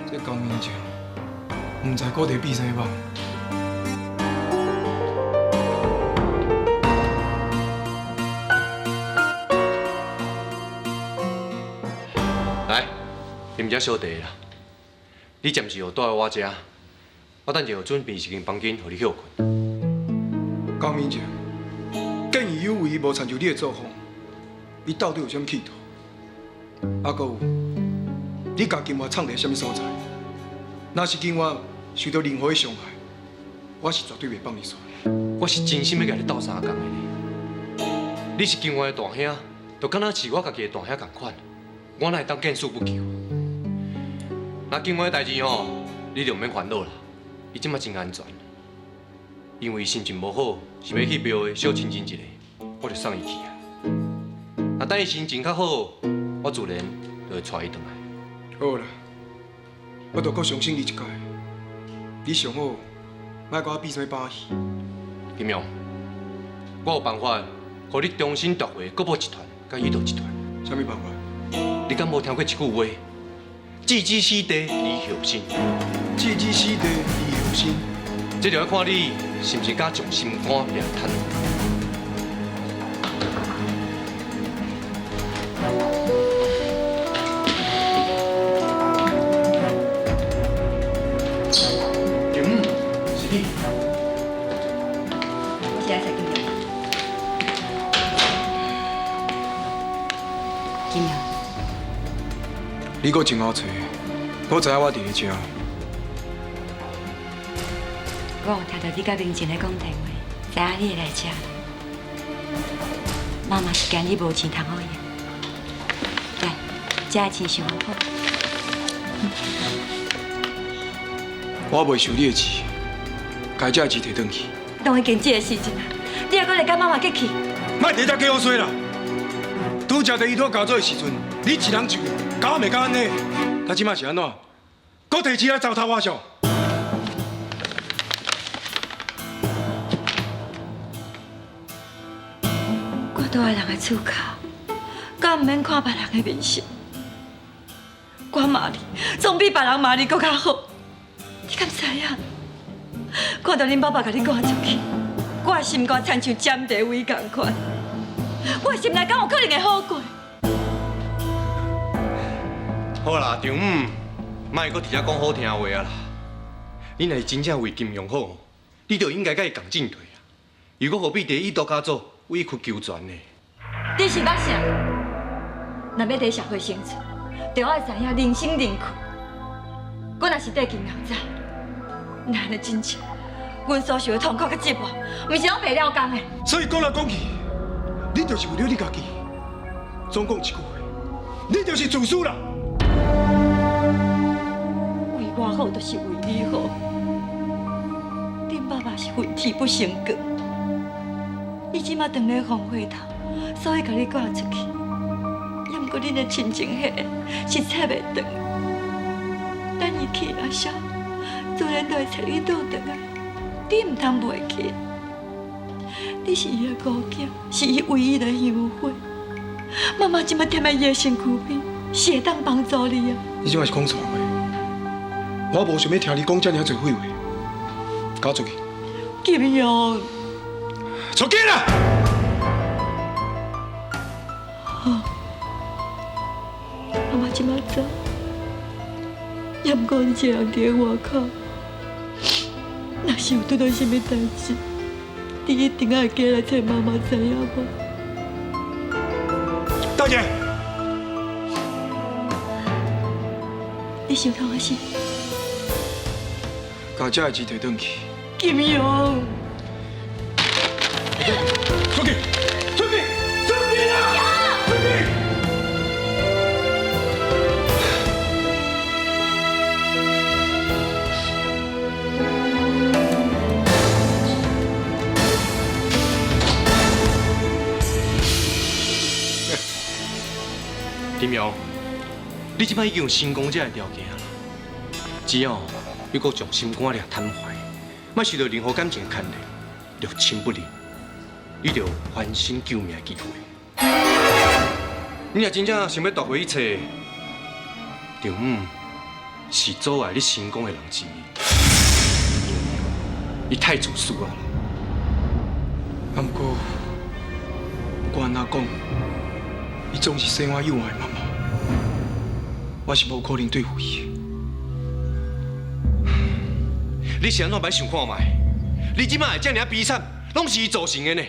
这江明正，唔知搁伫比啥吧？来，啉只小茶啦。你暂时就住在我遮，我等下准备一间房间，互你休困。江明正，见义勇为无参照你的作风，你到底有啥物企图？啊，搁有，你家金华藏伫啥物所在？若是金华受到任何的伤害，我是绝对袂放你耍。我是真心要甲你斗相共的呢。你是金华的大兄，就敢若是我家己的大兄共款，我哪会当见死不救？那金华的代志吼，你就毋免烦恼啦。伊即马真安全，因为伊心情无好，是要去庙的小亲近一下，我就送伊去啊。那等伊心情较好，我自然就会带伊回来。好啦，我就搁相信你一届。你上好，莫甲我比啥把戏。金勇，我有办法，互你重新夺回国宝集团甲宇宙集团。啥物办法？你敢无听过一句话？置之死地而后生。置之死地而后生。这就要看你是毋是敢将心肝掠趁。是你。我现在才跟你。金苗，你搁真好找，我知影我伫咧遮。我有听到你甲明静咧讲电话，知影你会来遮。妈妈是惊你无钱通好用，来，遮的钱伤好。我袂收你的钱，该遮的钱摕转去。当已经这个时阵啊，你还搁来甲妈妈客气？莫伫遮叫我说啦！拄则伫伊托交做的时阵，你一人一句，甲我袂甲安尼。他即摆是安怎？搁摕钱来糟蹋我上？我住在人的厝口，敢毋免看别人的面色。我骂你，总比别人骂你搁较好。你敢知影？看到恁爸爸甲你赶出去，我的心肝亲像尖地位共款。我的心内敢有可能会好过？好啦，丈母，莫搁伫遮讲好听话啊啦！你若是真正为金用好，你就应该甲伊共进退啊！如果何必伫伊多家做委曲求全呢？你是捌啥？若要伫社会生存，就要知影人生人去。我若是缀金人仔，那安尼真正，阮所受的痛苦甲折磨，毋是拢白了工的。所以讲来讲去，你就是为了你家己。总讲一句话，你就是自私啦！为我好，就是为你好。恁爸爸是恨铁不成钢，伊即马当咧防火头，所以甲你赶出去。也毋过恁的亲情迄个是找袂到，等伊去了烧，自然就会找你倒转来。你毋通袂去。你是伊的孤囝，是伊唯一的香火。妈妈即马踮在伊的身躯边，是会当帮助你啊。你即摆是讲错话，我无想要听你讲遮尔侪废话。交出去！金勇，出去啦！好，妈妈即马走，也毋过你一个人伫咧外口，若是有拄到什么代志，你一定要记来找妈妈，知影无？大姐，你想通的是？把遮的钱摕转去。金勇，出去！出去！出去啦！出去！金苗，你即摆已经有成功这个条件了，只要你搁将心肝俩摊怀，莫受到任何感情的牵连，六亲不认，你就有翻身救命的机会。你若真正想要夺回一切，丈母是阻碍你成功的人之一，伊太自私啊！啊，不过，我安那讲，伊总是生我幼爱妈妈，我是无可能对付伊。你是安怎歹想看卖？你即摆会遮尔悲惨，拢是伊造成的呢。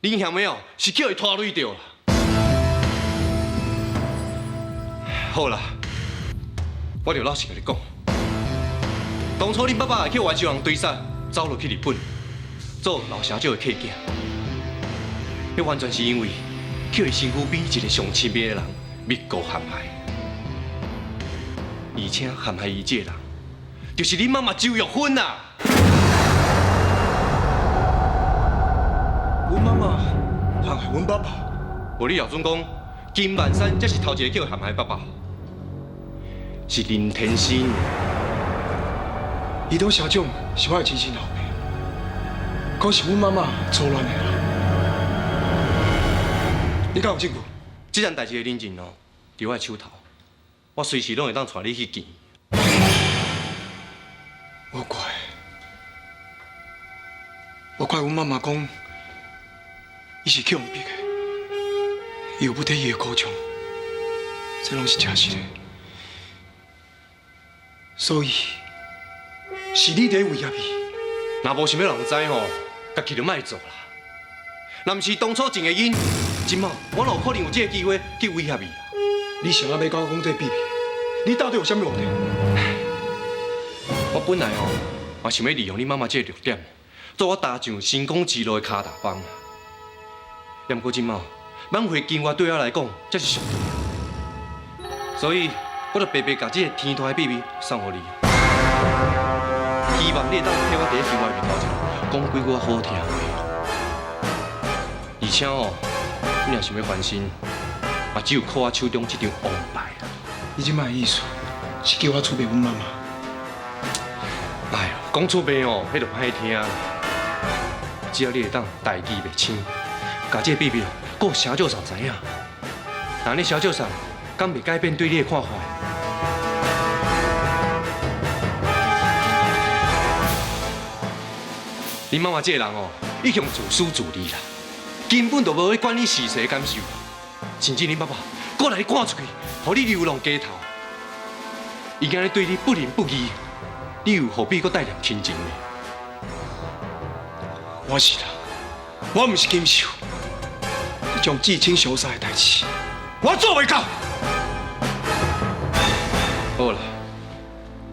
你嫌的哦，是叫伊拖累着啦。好啦，我就老实甲你讲，当初恁爸爸会去外州人追杀，走落去日本，做老城少的客囝，迄完全是因为叫伊身躯边一个上亲密的人密告陷害，而且陷害伊这个人，就是恁妈妈周玉芬啊！阮妈妈陷害阮爸爸，无你姚准讲，金万山才是头一个叫陷害爸爸。是林天心，伊都社长是我的亲生后辈，可是阮妈妈错乱的啦。你敢有证据？这件代志的认真哦，伫我的手头，我随时拢会当带你去见。我怪阮妈妈讲，伊是去用逼的，伊有不得伊的苦衷，这拢是真实的。所以，是你伫威胁伊。若无想要人知吼，家己就莫做啦。若毋是当初种的因，今嘛我哪有可能有这个机会去威胁伊啊？你想要甲我讲这秘密？你到底有啥物目的？我本来吼嘛想要利用你妈妈这个弱点，做我踏上成功之路的脚踏板啊。但不过今嘛挽回金额对我来讲才是上重要，所以。我就白白把这个天大的秘密送给你，希望你会当替我伫咧镜外面头前讲几句好听的话。而且哦，你若想要翻身，也只有靠我手中这张王牌啊！你即摆的意思是叫我储备阮妈妈？哎呦，讲储备哦，迄就歹听啦。只要你会当代志袂清，把这个秘密搁有城少上知影，那你城少上敢袂改变对你的看法？你妈妈这个人哦，已经自私自利啦，根本就无去管你是谁感受，甚至你爸爸搁来赶出去，互你流浪街头。伊今日对你不仁不义，你又何必搁带念亲情呢？我是人，我毋是禽兽，这种至亲相杀的代志，我做袂到。好啦，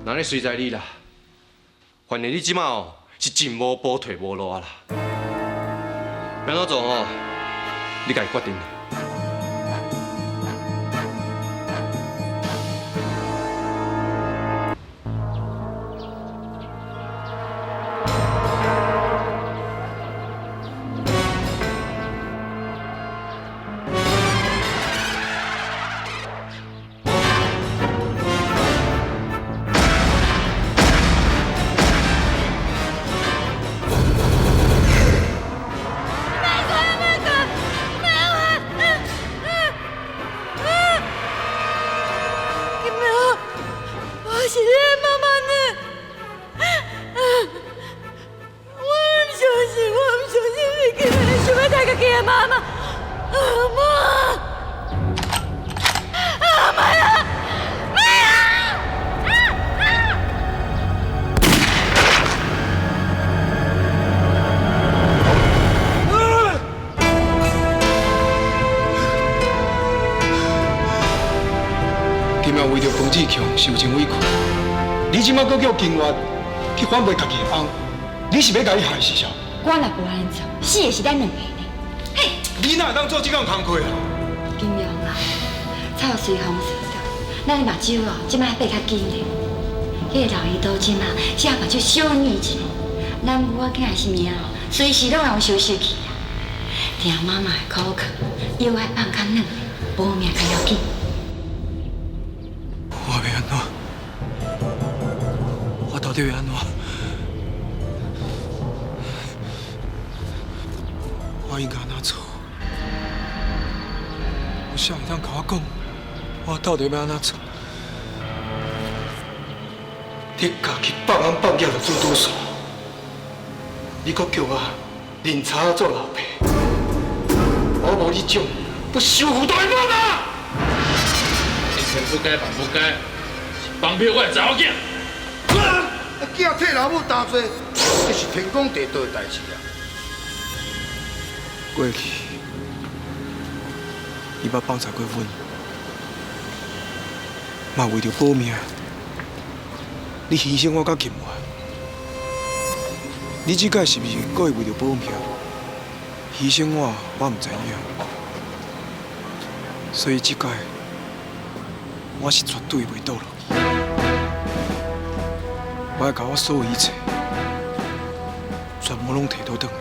那你随在你啦，反正你即马哦。是进无步退无路啦，要怎做哦？你家己决定。为着黄志强受尽委屈，你即马搁叫金月去反背家己的翁，你是要甲伊害死啥？我若无安怎，死的是咱两个呢。嘿，你哪会当做这种工课啊？金阳啊，草随风扫扫，咱的目睭哦，即摆爬较紧嘞。迄个老姨都即马只要目睭小捏一下，咱母仔囝的性命哦，随时拢会消失去啊。听妈妈的苦劝，药爱放较软，保命较要紧。底要安怎？我应该安怎做？有啥会当甲我讲？我到底要安怎做？你家己放眼放脚就做多数，你搁叫我认茶做老爸，我无你种不修复大妈吗？一天不该万不该，是放票我的查某囝。囝替老母担罪，这是天公地道的代志啊！过去，你捌放柴过阮，嘛为着保命，你牺牲我甲金华。你这届是毋是搁会为着保命，牺牲我？我毋知影。所以这届，我是绝对袂倒落去。我要把我所有一切，全部拢摕倒转来。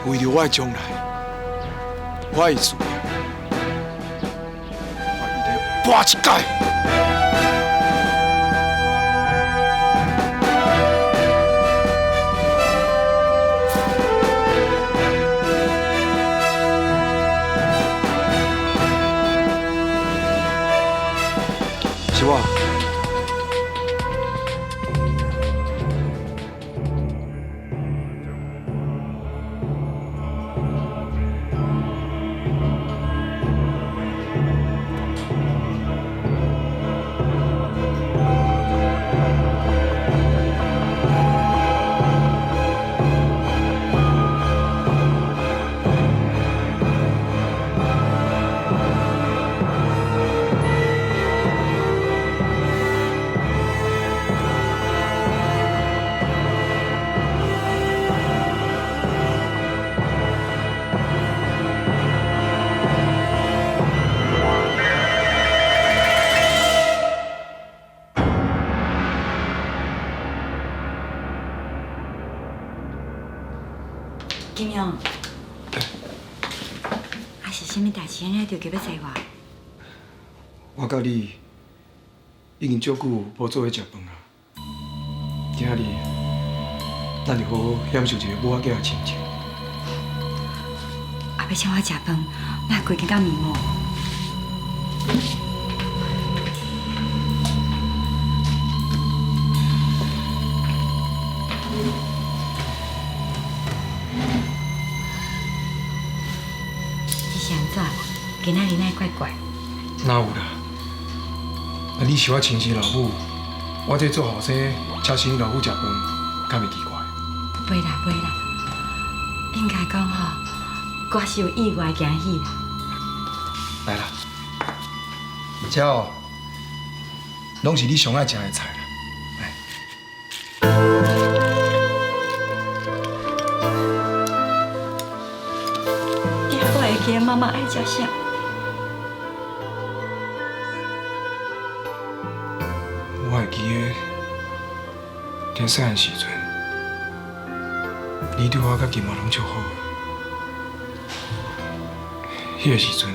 为着我的将来，我的事业，我一定搏一届。是我。金勇，还是什么代志，安尼就叫要找我？我甲你已经足久无做伙食饭啊。今日咱就好好享受一个母仔囝的亲情。啊，要请我食饭，那规日到暝哦。是安怎啦？今仔日哪会怪怪？哪有啦？啊，你是我亲生老母，我这做后生请生老母食饭，敢会奇怪？袂啦袂啦，应该讲吼，我是有意外惊喜啦。来啦，这哦，拢是你上爱食的菜啦。我会记得妈妈爱食啥。我会记得，伫细汉时阵，你对我甲金华拢足好的。迄个时阵，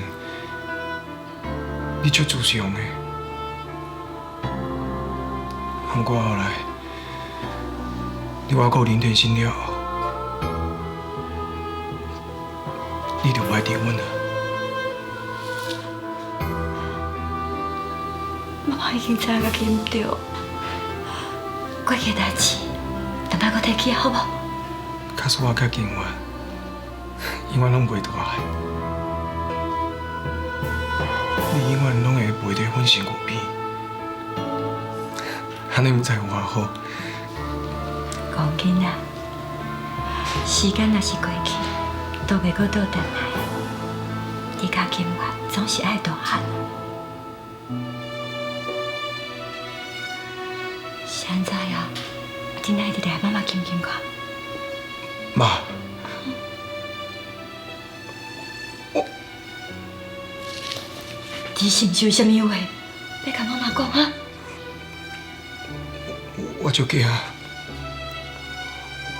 你足自强的。不过后来，你我到林天心了后，你就不爱伫阮了。妈妈已经知影家己唔对，过去的代志，就莫搁提起，好无？假使我甲金华，永远拢袂倒来，你永远拢会陪在阮身躯边，安尼毋知有偌好。讲紧啊，时间若是过去，都袂搁倒转来。你甲金华总是爱大汉。现在啊，真爱伫来妈妈亲亲看。妈，你是毋是有啥物话要甲妈妈讲啊？我足惊，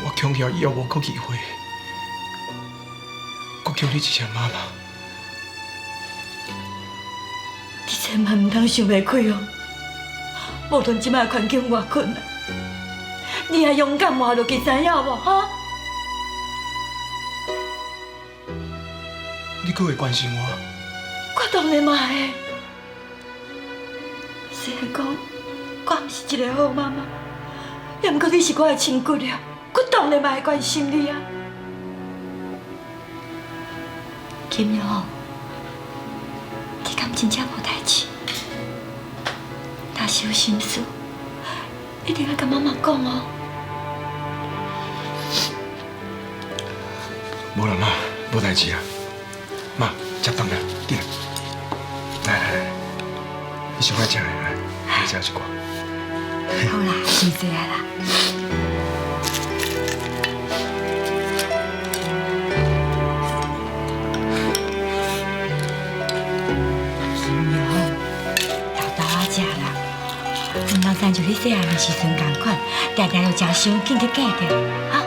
我恐吓以后无搁机会，搁叫你一声妈妈。你千万唔通想袂开哦！无论即摆环境偌困难，你也勇敢活落去，知影无？哈？你阁会关心我？我当然嘛会。虽然讲我毋是一个好妈妈，也毋过你是我的亲骨了，我当然嘛会关心你啊。金瑶，你敢真正无代志？若是有心事，一定要甲妈妈讲哦。无啦妈，无代志啊。妈，食饭啦，进来。来，你上爱食的来，你食一寡。好啦，谢谢啦。阮老三就你细汉的时阵同款，常常就食伤紧去嫁着，哈。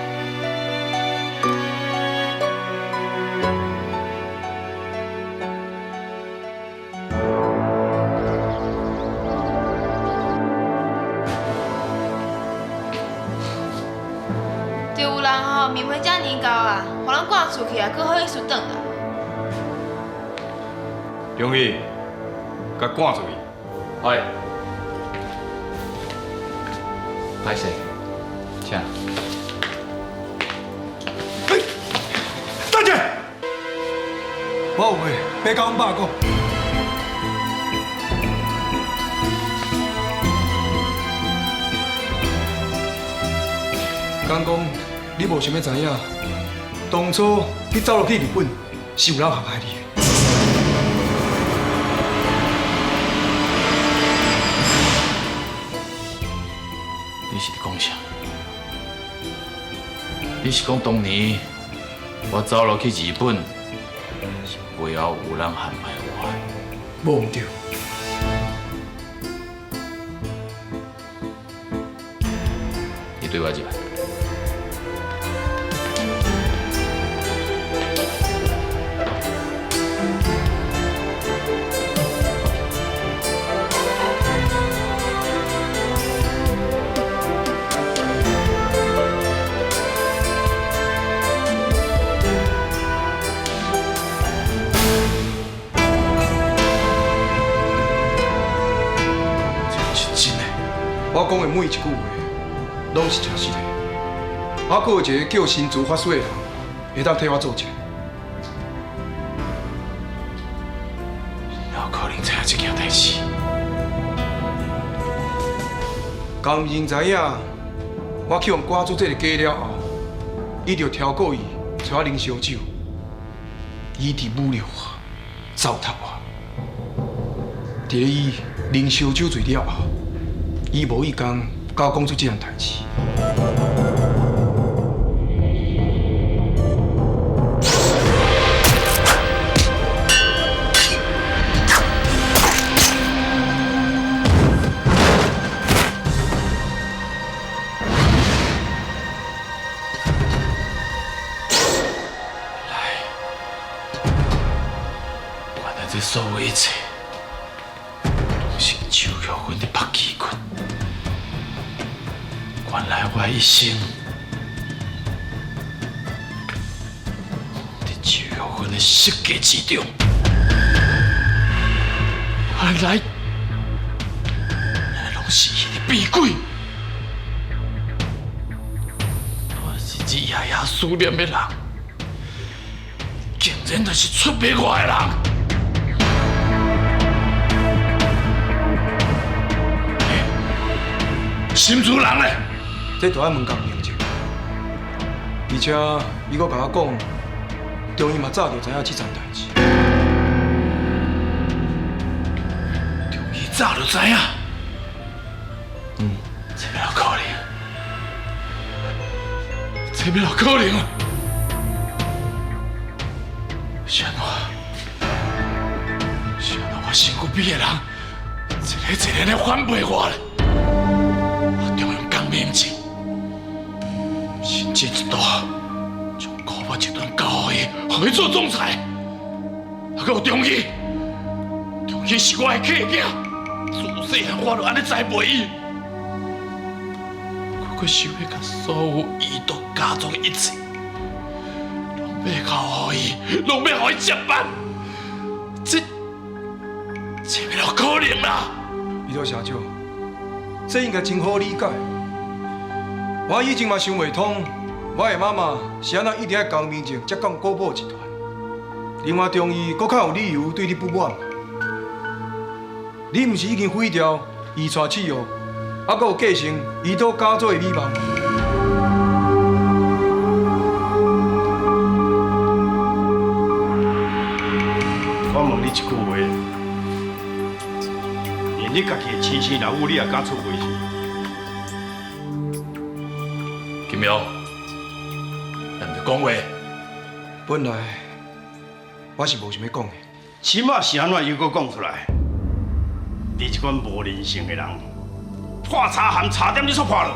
就有人吼面花遮年高啊，互人赶出去啊，佫好意思转来。中义，甲赶出去。哎。歹势，请。等者，我有话要甲阮爸讲。刚讲你无想要知影，当初你走落去日本是有人陷害你的。你是伫讲啥？你是讲当年我走落去日本，是背后有人陷害我的？无毋对。你对我入来。我讲的每一句话，拢是真实的。还佫有一个叫新竹法师的人，会当替我作证。哪有可能知影这件代志？江明知影，我去互赶出这个家了后，伊就挑过伊找我啉烧酒，伊伫侮辱我、糟蹋我。伫咧伊啉烧酒醉了后，伊无意间甲我讲出这样代志。这所有一切，都是周玉芬的白旗棍。原来我一生在周玉芬的设计之中。原来拢是伊的逼鬼。我日日夜夜思念的人，竟然就是出卖我的人。新主人呢？这就要问江明者，而且伊阁甲我讲，中医嘛早就知影这桩代志。中医早就知影？这哪有可能？这哪有可能啊？是安怎？我身躯边的人，一个一个咧反背我咧？面前，甚至一度将古巴集团交予伊，互伊做总裁。还佫有中义是我的客囝，自细汉我就安尼栽培伊，我想要甲所有遗毒家族的一切，拢要靠予伊，拢要予伊接班。这没有可能啦！伊都社长，这应该真好理解。我以前嘛想袂通，我的妈妈是安怎一直在江面前才讲古堡集团，另外中医搁较有理由对你不满。你毋是已经毁掉遗传企业，还阁有继承遗毒家族的美梦？我问你一句话，连你家己的亲生老母你也敢出卖是？金苗，咱着讲话。本来我是无想要讲的，起码是安怎又搁讲出来？你这款无人性的人，破茶含差点你煞破了，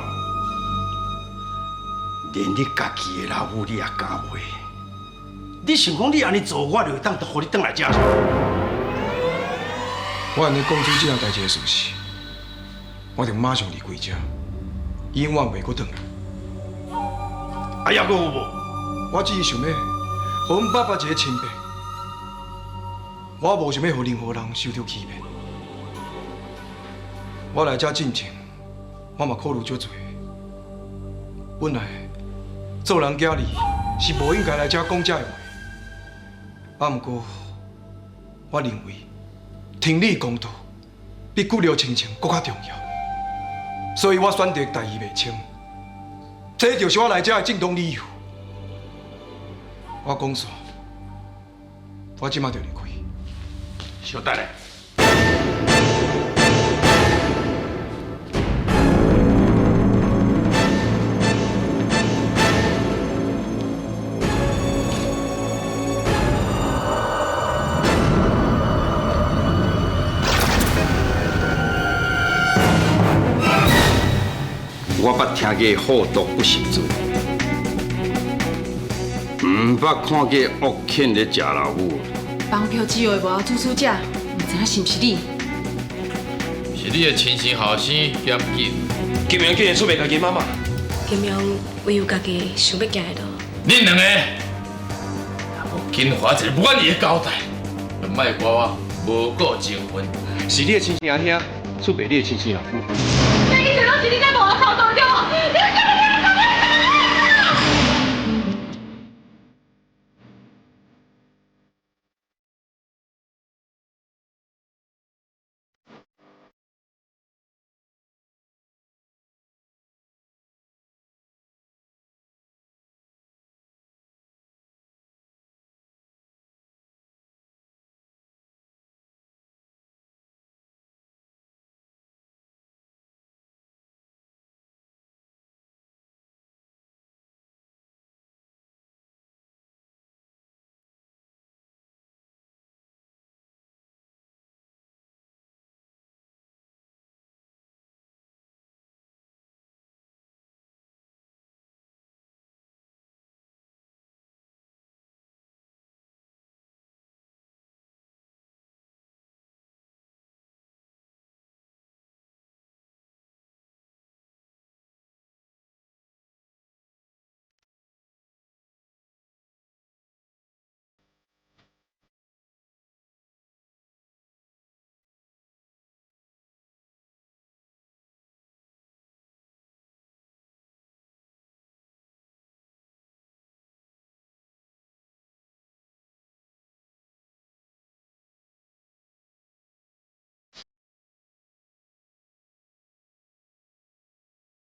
连你家己的老母你也敢卖？你想讲你安尼做，我就会当互你转来遮？我安尼讲出这样代志的事实，我就马上离开遮，永远袂搁转来。啊，还阁有无？我只是想要，互阮爸爸一个清白。我无想要互任何人受到欺骗。我来遮进前，我嘛考虑足多。本来做人家己是无应该来遮讲这个话，毋过我认为听你公道比骨肉亲情更较重要，所以我选择大义灭亲。这就是我来遮的正当理由。我讲煞，我即马就离开。小等下。我捌听过好毒不食子，唔捌看过恶犬咧食老母。帮票只有无主使者，唔知影是毋是你？是你的亲生后生严谨。金明竟然出卖家己妈妈。金明唯有家己想要行的路。恁两个，若无紧还一个满意的交代，就莫怪我无顾情分。是你的亲生阿兄出卖你的亲生老母。